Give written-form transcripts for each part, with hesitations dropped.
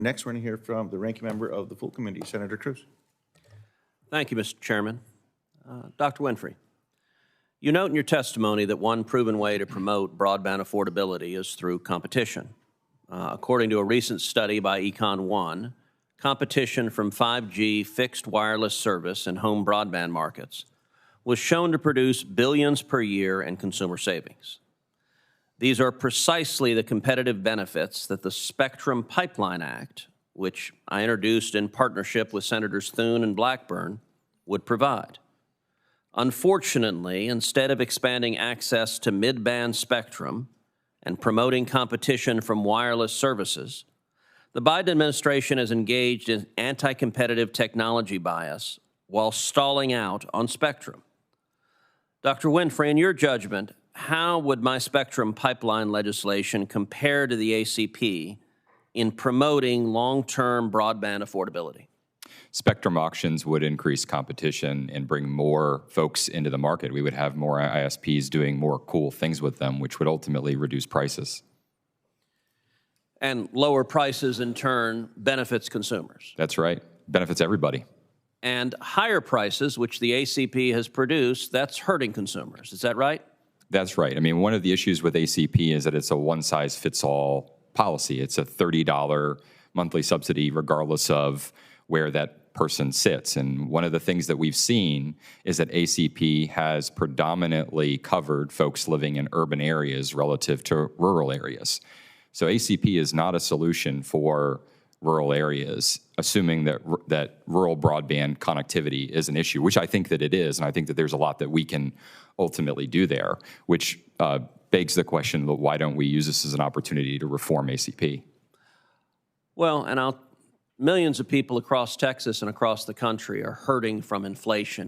Next, we're going to hear from the ranking member of the full committee, Senator Cruz. Thank you, Mr. Chairman. Dr. Winfrey, you note in your testimony that one proven way to promote broadband affordability is through competition. According to a recent study by Econ One, competition from 5G fixed wireless service and home broadband markets was shown to produce billions per year in consumer savings. These are precisely the competitive benefits that the Spectrum Pipeline Act, which I introduced in partnership with Senators Thune and Blackburn, would provide. Unfortunately, instead of expanding access to mid-band spectrum and promoting competition from wireless services, the Biden administration is engaged in anti-competitive technology bias while stalling out on spectrum. Dr. Winfrey, in your judgment, how would my spectrum pipeline legislation compare to the ACP in promoting long-term broadband affordability? Spectrum auctions would increase competition and bring more folks into the market. We would have more ISPs doing more cool things with them, which would ultimately reduce prices. And lower prices, in turn, benefits consumers. That's right. Benefits everybody. And higher prices, which the ACP has produced, that's hurting consumers. Is that right? That's right. I mean, one of the issues with ACP is that it's a one-size-fits-all policy. It's a $30 monthly subsidy regardless of where that person sits. And one of the things that we've seen is that ACP has predominantly covered folks living in urban areas relative to rural areas. So ACP is not a solution for rural areas, assuming that rural broadband connectivity is an issue, which I think that it is, and I think that there's a lot that we can ultimately do there, which begs the question, why don't we use this as an opportunity to reform ACP? Well, and millions of people across Texas and across the country are hurting from inflation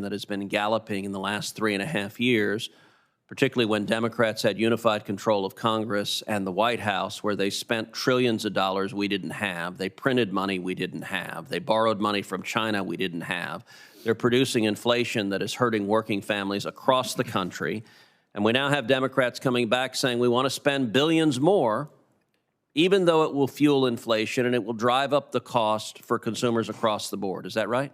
that has been galloping in the last 3.5 years, particularly when Democrats had unified control of Congress and the White House, where they spent trillions of dollars we didn't have. They printed money we didn't have. They borrowed money from China we didn't have. They're producing inflation that is hurting working families across the country. And we now have Democrats coming back saying we want to spend billions more, even though it will fuel inflation and it will drive up the cost for consumers across the board. Is that right?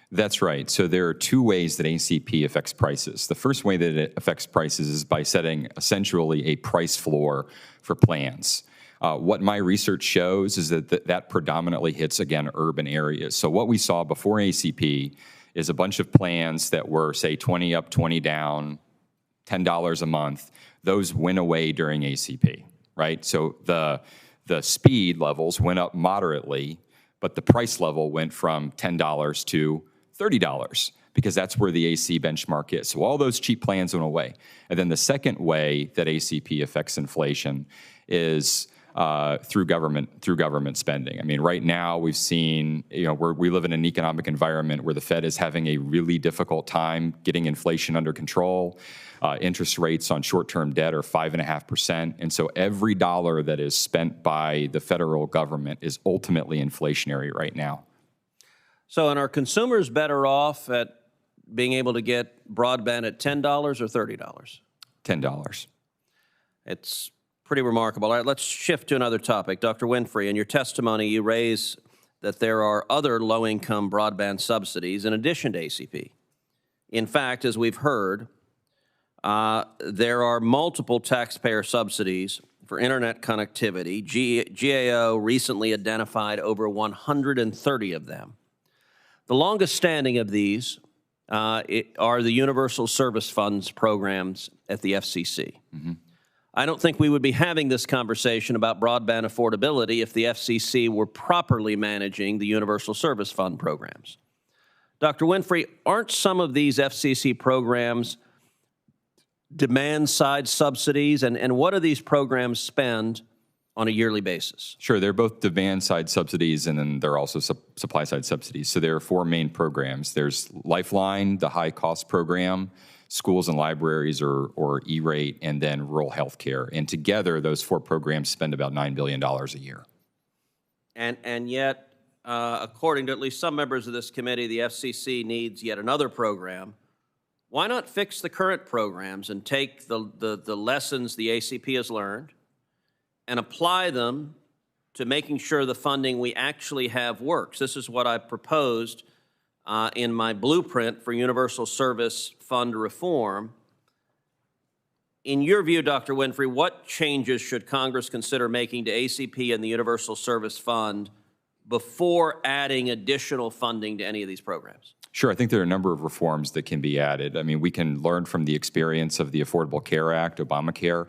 That's right. So there are two ways that ACP affects prices. The first way that it affects prices is by setting essentially a price floor for plans. What my research shows is that predominantly hits, again, urban areas. So what we saw before ACP is a bunch of plans that were, say, 20 up, 20 down, $10 a month. Those went away during ACP, right? So the speed levels went up moderately, but the price level went from $10 to $30 because that's where the AC benchmark is. So all those cheap plans went away. And then the second way that ACP affects inflation is through government spending. I mean, right now we've seen, we live in an economic environment where the Fed is having a really difficult time getting inflation under control. Interest rates on short-term debt are 5.5%. And so every dollar that is spent by the federal government is ultimately inflationary right now. So, and are consumers better off at being able to get broadband at $10 or $30? $10. It's pretty remarkable. All right, let's shift to another topic. Dr. Winfrey, in your testimony, you raise that there are other low-income broadband subsidies in addition to ACP. In fact, as we've heard, there are multiple taxpayer subsidies for internet connectivity. GAO recently identified over 130 of them. The longest standing of these are the Universal Service Funds programs at the FCC. Mm-hmm. I don't think we would be having this conversation about broadband affordability if the FCC were properly managing the Universal Service Fund programs. Dr. Winfrey, aren't some of these FCC programs demand-side subsidies, and what do these programs spend on a yearly basis? Sure, they're both demand-side subsidies, and then they're also supply-side subsidies. So there are four main programs. There's Lifeline, the high-cost program, schools and libraries, or E-rate, and then rural health care. And together, those four programs spend about $9 billion a year. And yet, according to at least some members of this committee, the FCC needs yet another program. Why not fix the current programs and take the lessons the ACP has learned and apply them to making sure the funding we actually have works. This is what I proposed in my blueprint for Universal Service Fund reform. In your view, Dr. Winfrey, what changes should Congress consider making to ACP and the Universal Service Fund before adding additional funding to any of these programs? Sure. I think there are a number of reforms that can be added. I mean, we can learn from the experience of the Affordable Care Act, Obamacare.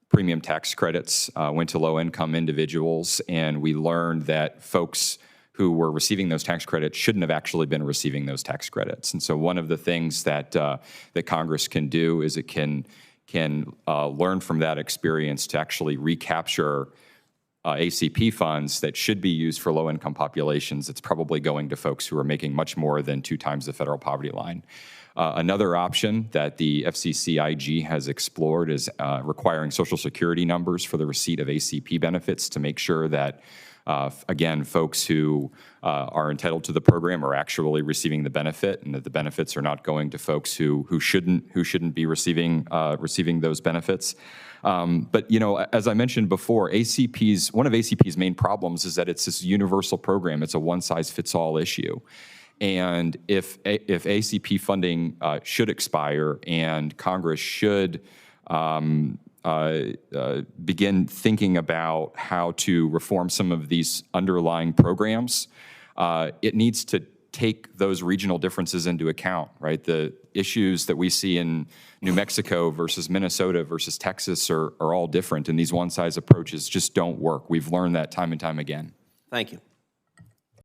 Premium tax credits went to low-income individuals, and we learned that folks who were receiving those tax credits shouldn't have actually been receiving those tax credits. And so one of the things that that Congress can do is it can learn from that experience to actually recapture ACP funds that should be used for low-income populations. It's probably going to folks who are making much more than 2 times the federal poverty line. Another option that the FCCIG has explored is requiring Social Security numbers for the receipt of ACP benefits to make sure that, again, folks who are entitled to the program are actually receiving the benefit, and that the benefits are not going to folks who shouldn't be receiving those benefits. But you know, as I mentioned before, one of ACP's main problems is that it's this universal program. It's a one-size-fits-all issue. And if ACP funding should expire and Congress should begin thinking about how to reform some of these underlying programs, it needs to take those regional differences into account, right? The issues that we see in New Mexico versus Minnesota versus Texas are all different, and these one-size approaches just don't work. We've learned that time and time again. Thank you.